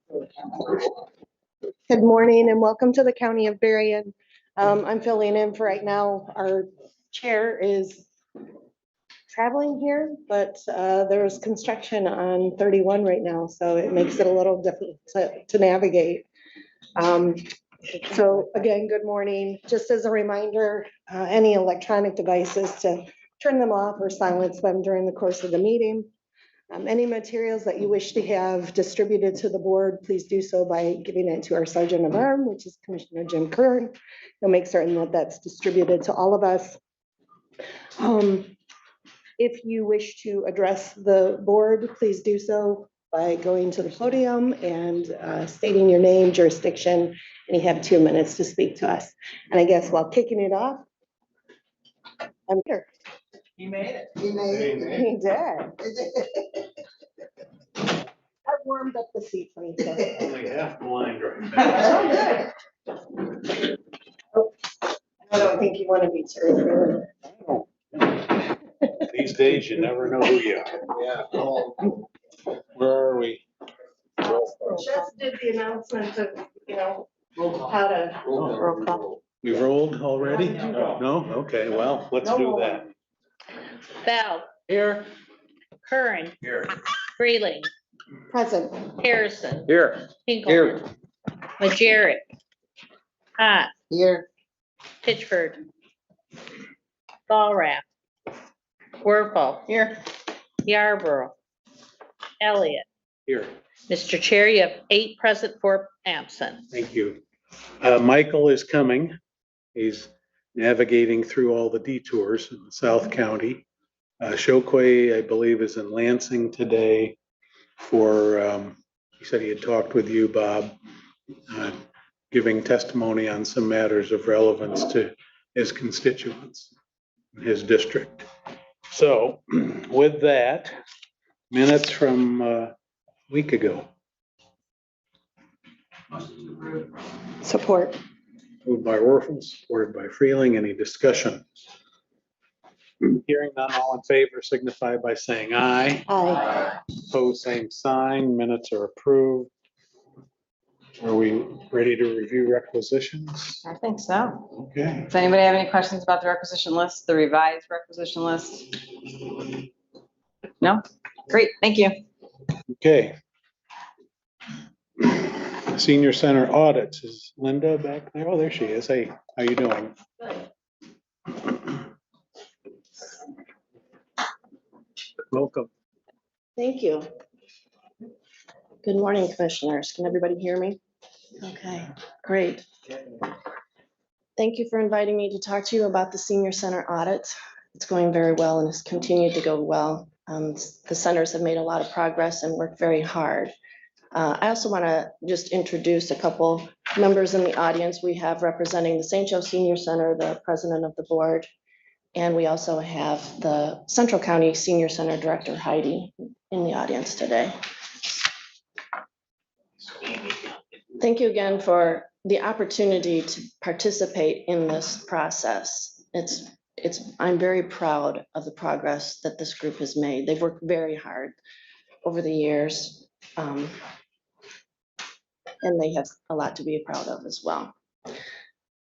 Good morning and welcome to the County of Berrien. I'm filling in for right now. Our chair is traveling here, but there's construction on 31 right now, so it makes it a little difficult to navigate. So again, good morning. Just as a reminder, any electronic devices to turn them off or silence them during the course of the meeting. Any materials that you wish to have distributed to the board, please do so by giving it to our Sergeant of Arm, which is Commissioner Jim Kern. He'll make certain that that's distributed to all of us. If you wish to address the board, please do so by going to the podium and stating your name, jurisdiction, and you have 2 minutes to speak to us. And I guess while kicking it off, I'm here. He made it. He did. I warmed up the seat for you. Only half blind right now. I don't think you want to be too. These days, you never know who you are. Yeah. Where are we? Just did the announcement of, how to. Roll call. We rolled already? No? Okay, well, let's do that. Bell, Here. Curran, Here. Freeling, Present. Harrison, Here. Hinkleman, Majerick, Hot, Here. Pitchford, Ballraff, Werfel, Here. Yarborough, Elliott. Here. Mr. Chair, you have 8 present, 4 absent. Thank you. Michael is coming. He's navigating through all the detours in South County. Shokwe, I believe, is in Lansing today for, he said he had talked with you, Bob, giving testimony on some matters of relevance to his constituents, in his district. So with that, minutes from a week ago. Support. Moved by Werfel, supported by Freeling. Any discussion? Hearing none, all in favor signify by saying aye. Aye. Opposed, same sign. Minutes are approved. Are we ready to review requisitions? I think so. Okay. Does anybody have any questions about the requisition list, the revised requisition list? No? Great, thank you. Okay. Senior Center audits. Is Linda back there? Oh, there she is. Hey, how you doing? Welcome. Thank you. Good morning, commissioners. Can everybody hear me? Okay, great. Thank you for inviting me to talk to you about the senior center audit. It's going very well and has continued to go well. The centers have made a lot of progress and worked very hard. I also want to just introduce a couple members in the audience. We have representing the St. Joe Senior Center, the president of the board, and we also have the Central County Senior Center Director Heidi in the audience today. Thank you again for the opportunity to participate in this process. I'm very proud of the progress that this group has made. They've worked very hard over the years. And they have a lot to be proud of as well.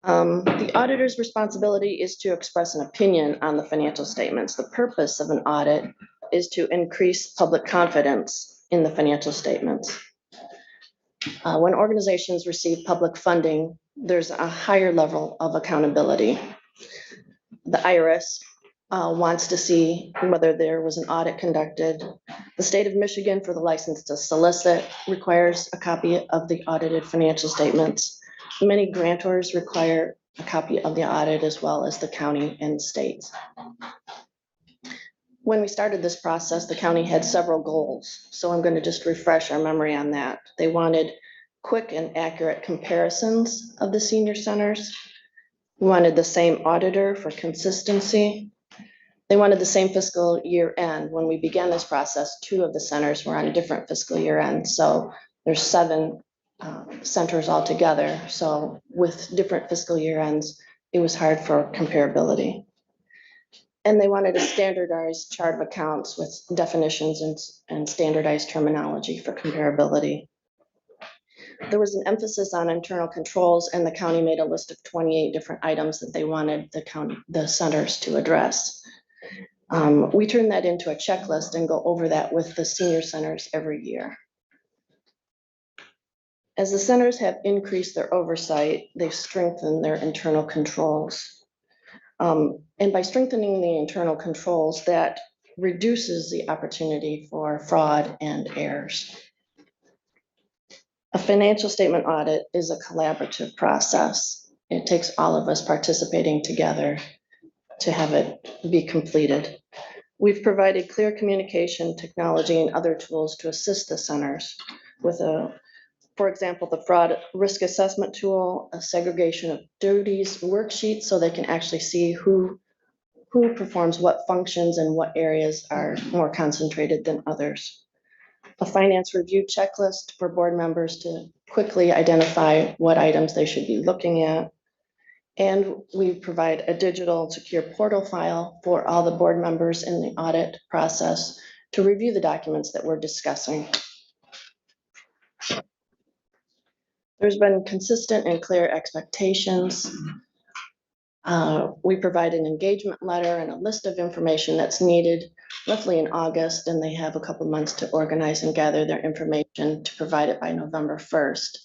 The auditor's responsibility is to express an opinion on the financial statements. The purpose of an audit is to increase public confidence in the financial statements. When organizations receive public funding, there's a higher level of accountability. The IRS wants to see whether there was an audit conducted. The state of Michigan, for the license to solicit, requires a copy of the audited financial statements. Many grantors require a copy of the audit as well as the county and states. When we started this process, the county had several goals. So I'm going to just refresh our memory on that. They wanted quick and accurate comparisons of the senior centers. We wanted the same auditor for consistency. They wanted the same fiscal year end. When we began this process, 2 of the centers were on different fiscal year ends. So there's 7 centers altogether. So with different fiscal year ends, it was hard for comparability. And they wanted a standardized chart of accounts with definitions and standardized terminology for comparability. There was an emphasis on internal controls, and the county made a list of 28 different items that they wanted the centers to address. We turn that into a checklist and go over that with the senior centers every year. As the centers have increased their oversight, they've strengthened their internal controls. And by strengthening the internal controls, that reduces the opportunity for fraud and errors. A financial statement audit is a collaborative process. It takes all of us participating together to have it be completed. We've provided clear communication, technology, and other tools to assist the centers with for example, the fraud risk assessment tool, a segregation of duties worksheet so they can actually see who performs what functions and what areas are more concentrated than others. A finance review checklist for board members to quickly identify what items they should be looking at. And we provide a digital secure portal file for all the board members in the audit process to review the documents that we're discussing. There's been consistent and clear expectations. We provide an engagement letter and a list of information that's needed roughly in August, and they have a couple months to organize and gather their information to provide it by November 1st.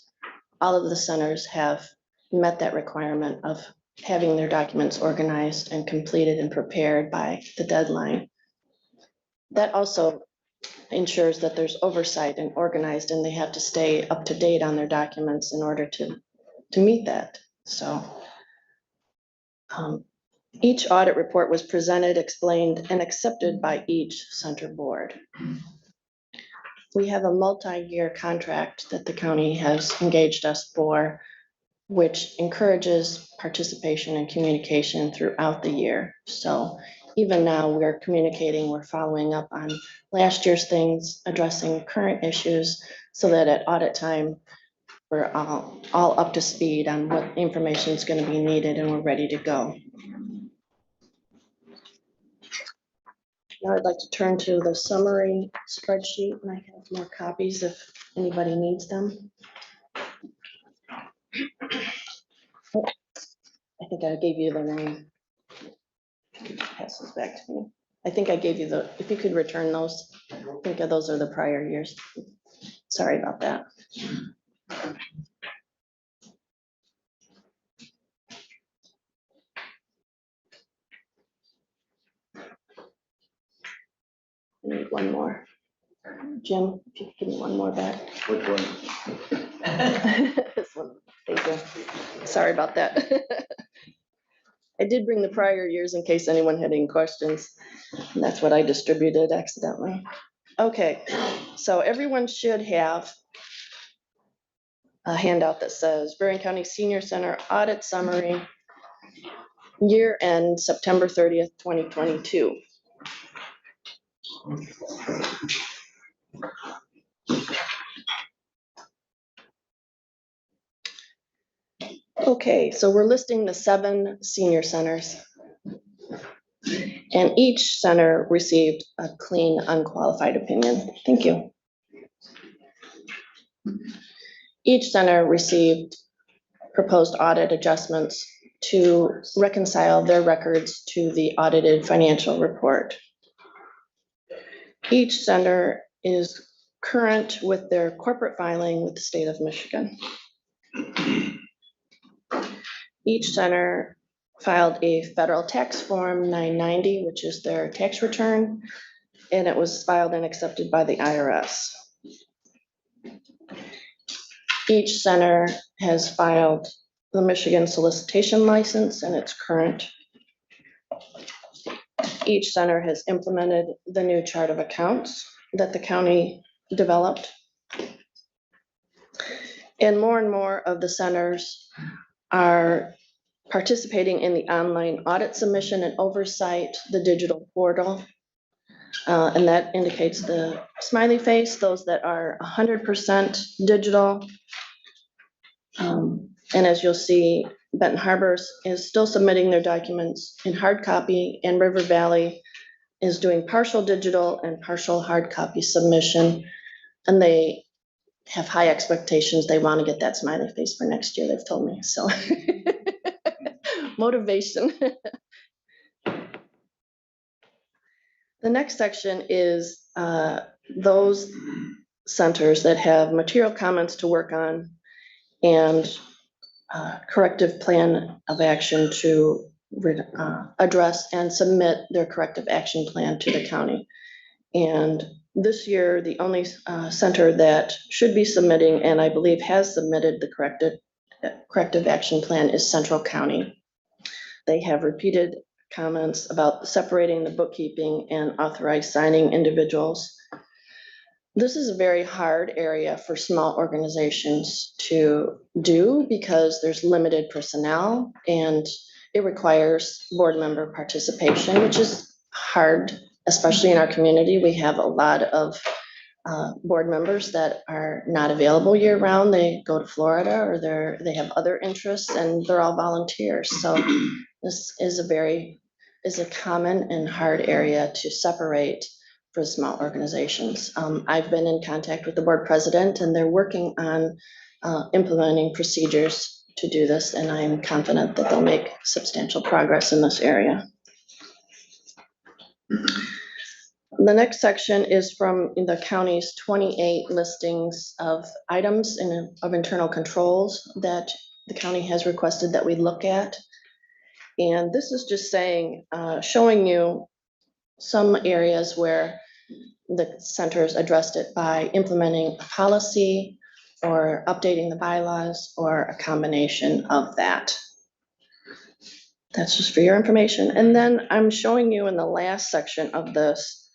All of the centers have met that requirement of having their documents organized and completed and prepared by the deadline. That also ensures that there's oversight and organized, and they have to stay up to date on their documents in order to meet that. So each audit report was presented, explained, and accepted by each center board. We have a multi-year contract that the county has engaged us for, which encourages participation and communication throughout the year. So even now we're communicating, we're following up on last year's things, addressing current issues so that at audit time, we're all up to speed on what information is going to be needed and we're ready to go. Now I'd like to turn to the summary spreadsheet, and I have more copies if anybody needs them. I think I gave you the name. Pass this back to me. I think I gave you if you could return those, I think those are the prior years. Sorry about that. I need one more. Jim, if you could give me one more back. Which one? This one, thank you. Sorry about that. I did bring the prior years in case anyone had any questions. And that's what I distributed accidentally. Okay, so everyone should have a handout that says Berrien County Senior Center Audit Summary, year end September 30th, 2022. Okay, so we're listing the 7 senior centers. And each center received a clean, unqualified opinion. Thank you. Each center received proposed audit adjustments to reconcile their records to the audited financial report. Each center is current with their corporate filing with the state of Michigan. Each center filed a federal tax form 990, which is their tax return, and it was filed and accepted by the IRS. Each center has filed the Michigan solicitation license, and it's current. Each center has implemented the new chart of accounts that the county developed. And more of the centers are participating in the online audit submission and oversight, the digital portal. And that indicates the smiley face, those that are 100% digital. And as you'll see, Benton Harbor is still submitting their documents in hard copy, and River Valley is doing partial digital and partial hard copy submission. And they have high expectations. They want to get that smiley face for next year, they've told me, so. Motivation. The next section is those centers that have material comments to work on and corrective plan of action to address and submit their corrective action plan to the county. And this year, the only center that should be submitting, and I believe has submitted the corrective action plan, is Central County. They have repeated comments about separating the bookkeeping and authorized signing individuals. This is a very hard area for small organizations to do because there's limited personnel and it requires board member participation, which is hard, especially in our community. We have a lot of board members that are not available year round. They go to Florida or they have other interests and they're all volunteers. So this is a common and hard area to separate for small organizations. I've been in contact with the board president and they're working on implementing procedures to do this, and I'm confident that they'll make substantial progress in this area. The next section is from the county's 28 listings of items of internal controls that the county has requested that we look at. And this is just saying, showing you some areas where the centers addressed it by implementing a policy or updating the bylaws or a combination of that. That's just for your information. And then I'm showing you in the last section of this,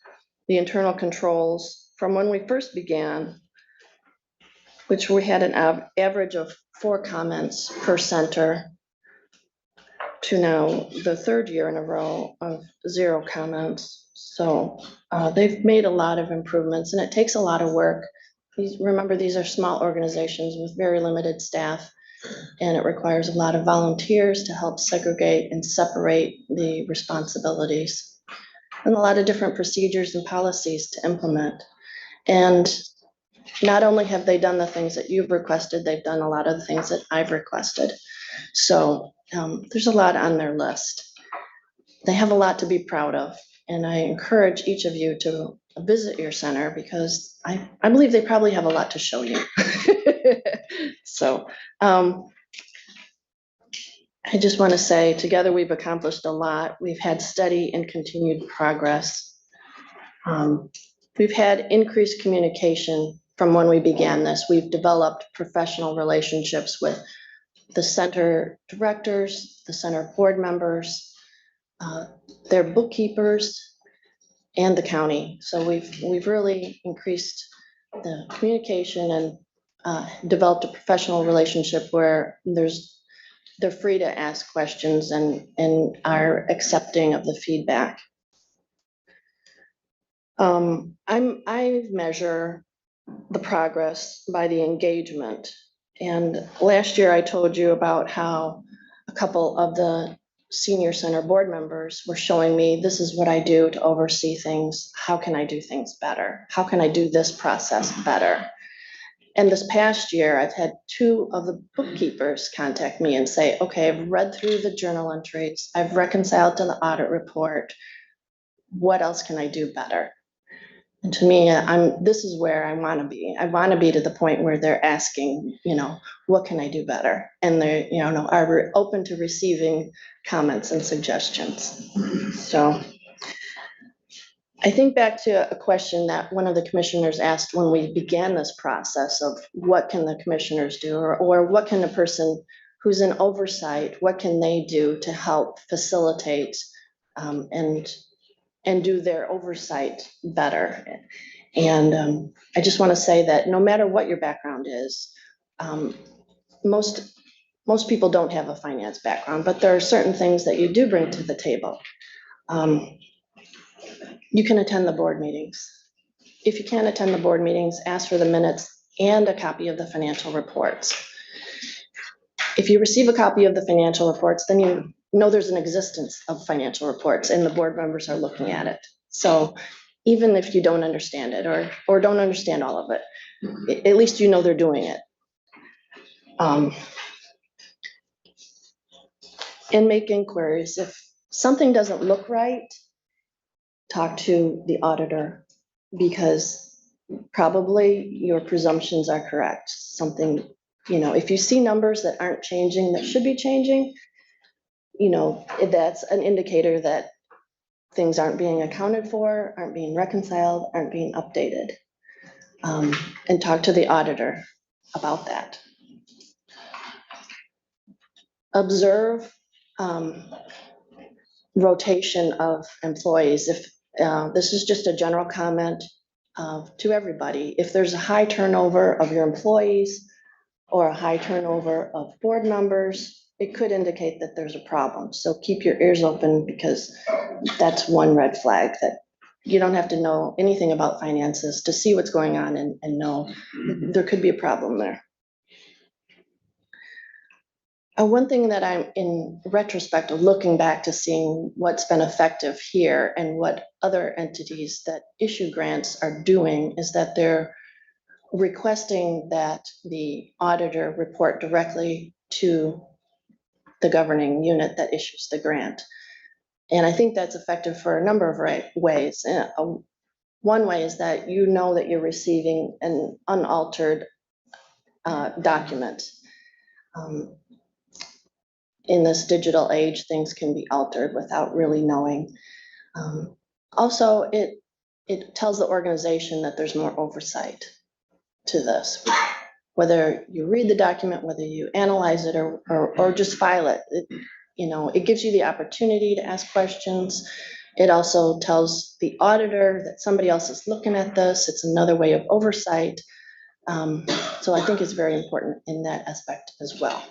the internal controls from when we first began, which we had an average of 4 comments per center, to now the 3rd year in a row of 0 comments. So they've made a lot of improvements and it takes a lot of work. Remember, these are small organizations with very limited staff, and it requires a lot of volunteers to help segregate and separate the responsibilities, and a lot of different procedures and policies to implement. And not only have they done the things that you've requested, they've done a lot of the things that I've requested. So there's a lot on their list. They have a lot to be proud of, and I encourage each of you to visit your center because I believe they probably have a lot to show you. So I just want to say, together we've accomplished a lot. We've had steady and continued progress. We've had increased communication from when we began this. We've developed professional relationships with the center directors, the center board members, their bookkeepers, and the county. So we've really increased the communication and developed a professional relationship where they're free to ask questions and are accepting of the feedback. I measure the progress by the engagement. And last year I told you about how a couple of the senior center board members were showing me, this is what I do to oversee things. How can I do things better? How can I do this process better? And this past year, I've had 2 of the bookkeepers contact me and say, okay, I've read through the journal entries. I've reconciled to the audit report. What else can I do better? And to me, this is where I want to be. I want to be to the point where they're asking, what can I do better? And they, are open to receiving comments and suggestions. So I think back to a question that one of the commissioners asked when we began this process of what can the commissioners do, or what can the person who's in oversight, what can they do to help facilitate and do their oversight better. And I just want to say that no matter what your background is, most people don't have a finance background, but there are certain things that you do bring to the table. You can attend the board meetings. If you can't attend the board meetings, ask for the minutes and a copy of the financial reports. If you receive a copy of the financial reports, then you know there's an existence of financial reports and the board members are looking at it. So even if you don't understand it or don't understand all of it. At least you know they're doing it. And make inquiries. If something doesn't look right, talk to the auditor, because probably your presumptions are correct. Something, if you see numbers that aren't changing, that should be changing, that's an indicator that things aren't being accounted for, aren't being reconciled, aren't being updated. And talk to the auditor about that. Observe rotation of employees. If this is just a general comment to everybody, if there's a high turnover of your employees or a high turnover of board members, it could indicate that there's a problem. So keep your ears open, because that's one red flag, that you don't have to know anything about finances to see what's going on and know there could be a problem there. One thing that I'm, in retrospect of looking back to seeing what's been effective here and what other entities that issue grants are doing, is that they're requesting that the auditor report directly to the governing unit that issues the grant. And I think that's effective for a number of ways. One way is that you know that you're receiving an unaltered document. In this digital age, things can be altered without really knowing. Also, it tells the organization that there's more oversight to this. Whether you read the document, whether you analyze it or just file it, it gives you the opportunity to ask questions. It also tells the auditor that somebody else is looking at this. It's another way of oversight. So I think it's very important in that aspect as well.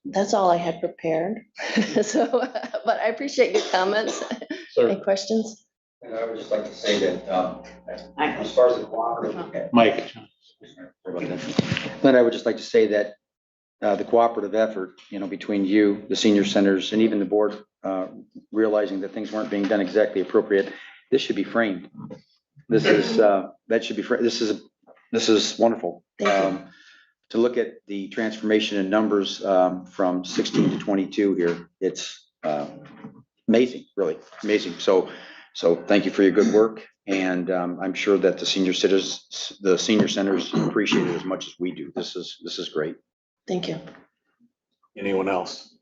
That's all I had prepared. But I appreciate your comments and questions. And I would just like to say that, as far as the cooperative. Mike. Then I would just like to say that the cooperative effort, between you, the senior centers, and even the board, realizing that things weren't being done exactly appropriate, this should be framed. This is, that should be framed. This is wonderful. To look at the transformation in numbers from 16 to 22 here, it's amazing, really amazing. So thank you for your good work, and I'm sure that the senior centers appreciate it as much as we do. This is great. Thank you. Anyone else?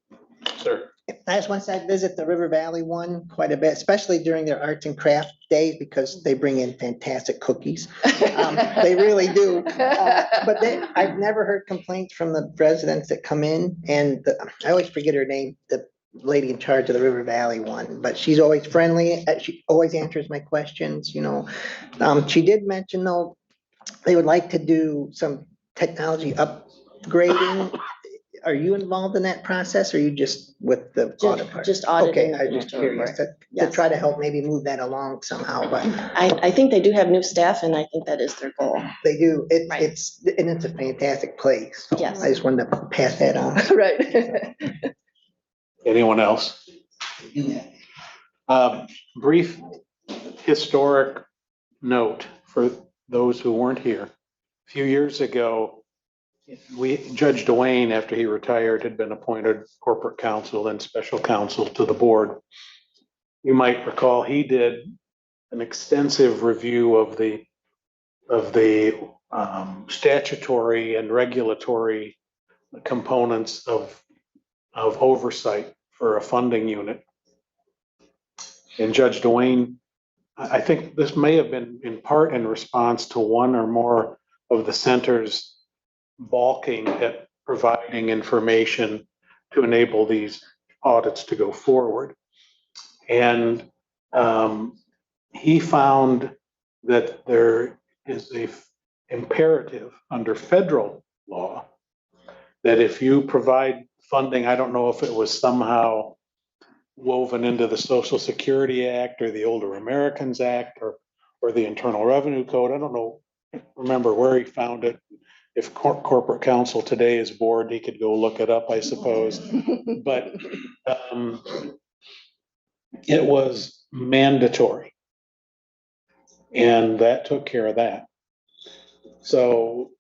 Sir. I just want to say I visit the River Valley one quite a bit, especially during their arts and craft days, because they bring in fantastic cookies. They really do. But I've never heard complaints from the residents that come in, and I always forget her name, the lady in charge of the River Valley one, but she's always friendly. She always answers my questions. She did mention, though, they would like to do some technology upgrading. Are you involved in that process, or are you just with the audit part? Just auditing. Okay, I was just curious to Yes. try to help maybe move that along somehow, but I think they do have new staff, and I think that is their goal. they do. Right. It's a fantastic place. So Yes. I just wanted to pass that on. Right. Anyone else? Brief historic note for those who weren't here. A few years ago, Judge Dwayne, after he retired, had been appointed corporate counsel and special counsel to the board. You might recall he did an extensive review of the statutory and regulatory components of oversight for a funding unit. And Judge Dwayne, I think this may have been in part in response to one or more of the centers balking at providing information to enable these audits to go forward. And he found that there is a imperative under federal law that if you provide funding, I don't know if it was somehow woven into the Social Security Act or the Older Americans Act or the Internal Revenue Code. I don't remember where he found it. If corporate counsel today is bored, he could go look it up, I suppose. But it was mandatory. And that took care of that. So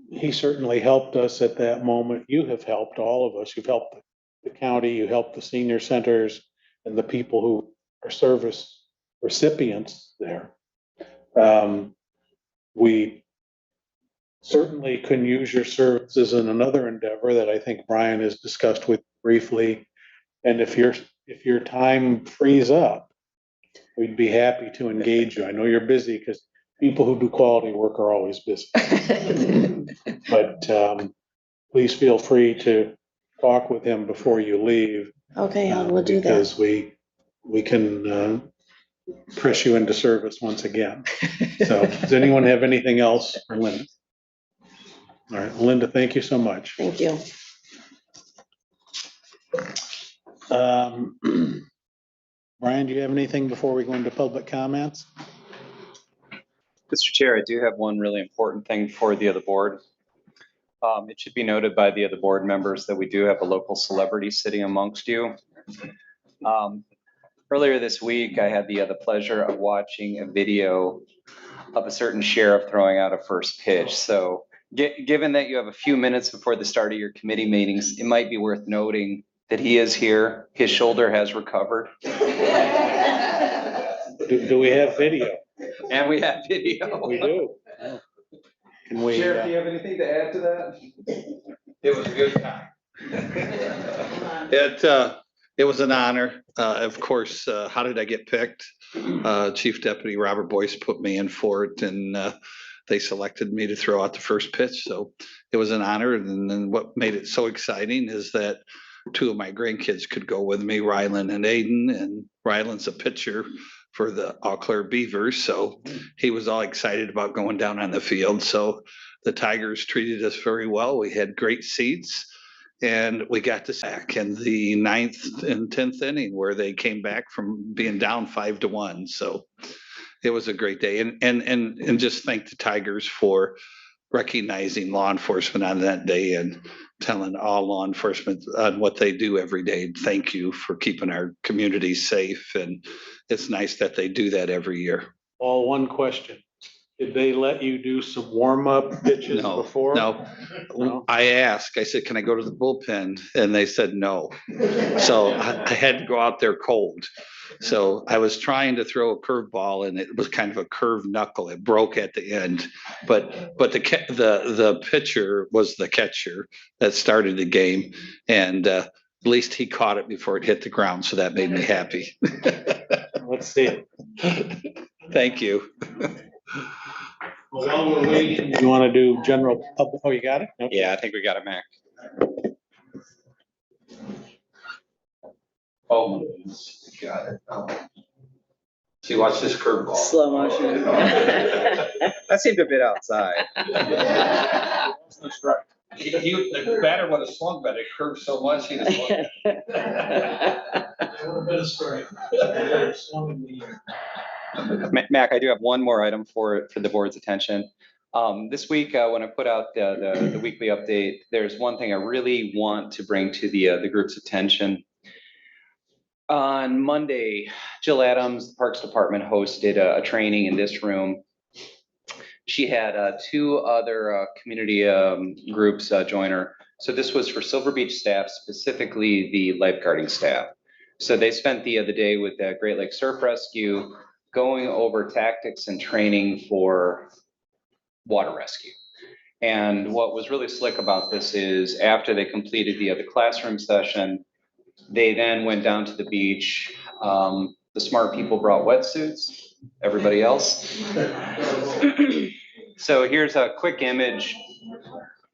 he certainly helped us at that moment. You have helped all of us. You've helped the county, you helped the senior centers and the people who are service recipients there. We certainly can use your services in another endeavor that I think Brian has discussed with briefly. And if your time frees up, we'd be happy to engage you. I know you're busy because people who do quality work are always busy. But please feel free to talk with him before you leave. Okay, I will do that. Because we can press you into service once again. So does anyone have anything else for Linda? All right, Linda, thank you so much. Thank you. Brian, do you have anything before we go into public comments? Mr. Chair, I do have one really important thing for the other board. It should be noted by the other board members that we do have a local celebrity sitting amongst you. Earlier this week, I had the pleasure of watching a video of a certain sheriff throwing out a first pitch. So given that you have a few minutes before the start of your committee meetings, it might be worth noting that he is here. His shoulder has recovered. Do we have video? And we have video. We do. Can we? Sheriff, do you have anything to add to that? It was a good time. It was an honor. Of course, how did I get picked? Chief Deputy Robert Boyce put me in for it, and they selected me to throw out the first pitch. So it was an honor. And then what made it so exciting is that two of my grandkids could go with me, Rylan and Aiden, and Rylan's a pitcher for the Eau Claire Beavers. So he was all excited about going down on the field. So the Tigers treated us very well. We had great seats, and we got to sack in the 9th and 10th inning where they came back from being down 5-1. So it was a great day. And just thank the Tigers for recognizing law enforcement on that day and telling all law enforcement on what they do every day. Thank you for keeping our community safe. And it's nice that they do that every year. All one question. Did they let you do some warm-up pitches before? No. I asked, I said, can I go to the bullpen? And they said no. So I had to go out there cold. So I was trying to throw a curveball, and it was kind of a curved knuckle. It broke at the end, but the pitcher was the catcher that started the game, and at least he caught it before it hit the ground. So that made me happy. Let's see it. Thank you. Well, while we're waiting, you want to do general public? Oh, you got it? Okay. Yeah, I think we got it, Mac. Oh, got it. See, watch this curveball. Slow motion. That seemed a bit outside. The batter would have swung, but it curved so much he was swung. Mac, I do have one more item for the board's attention. This week, when I put out the weekly update, there's one thing I really want to bring to the group's attention. On Monday, Jill Adams, the Parks Department, hosted a training in this room. She had two other community groups join her. So this was for Silver Beach staff, specifically the lifeguarding staff. So they spent the day with the Great Lakes Surf Rescue, going over tactics and training for water rescue. And what was really slick about this is after they completed the classroom session, they then went down to the beach. The smart people brought wetsuits, everybody else. So here's a quick image.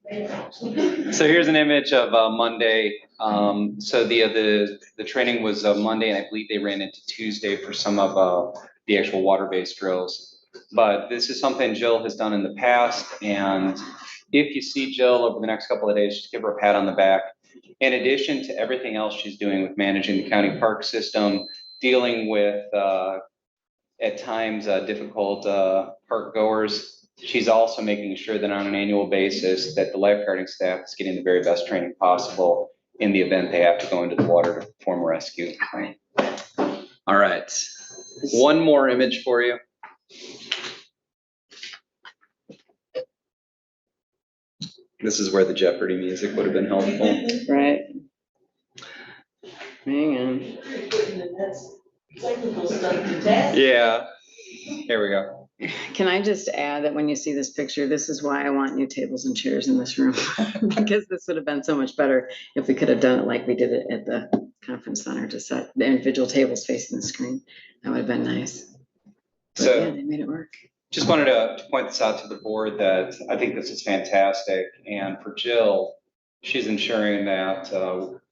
So here's an image of Monday. So the training was Monday, and I believe they ran into Tuesday for some of the actual water-based drills. But this is something Jill has done in the past, and if you see Jill over the next couple of days, just give her a pat on the back. In addition to everything else she's doing with managing the county park system, dealing with at times difficult park goers, she's also making sure that on an annual basis that the lifeguarding staff is getting the very best training possible in the event they have to go into the water to perform a rescue. All right. One more image for you. This is where the Jeopardy music would have been helpful. Right. Hang on. Yeah, here we go. Can I just add that when you see this picture, this is why I want new tables and chairs in this room. Because this would have been so much better if we could have done it like we did it at the conference center, to set the individual tables facing the screen. That would have been nice. But yeah, So they made it work. just wanted to point this out to the board that I think this is fantastic. And for Jill, she's ensuring that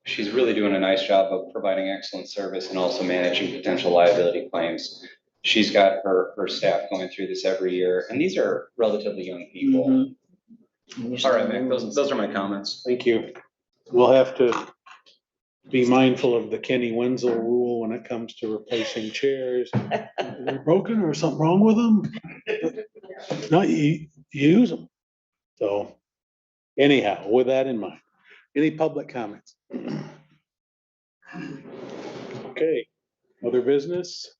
she's really doing a nice job of providing excellent service and also managing potential liability claims. She's got her staff going through this every year, and these are relatively young people. Mhm. All right, Mick, those are my comments. Thank you. We'll have to be mindful of the Kenny Wenzel rule when it comes to replacing chairs. They're broken or something wrong with them? No, you use them. So anyhow, with that in mind, any public comments? Okay, other business?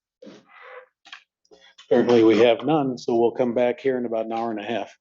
Certainly we have none, so we'll come back here in about an hour and a half.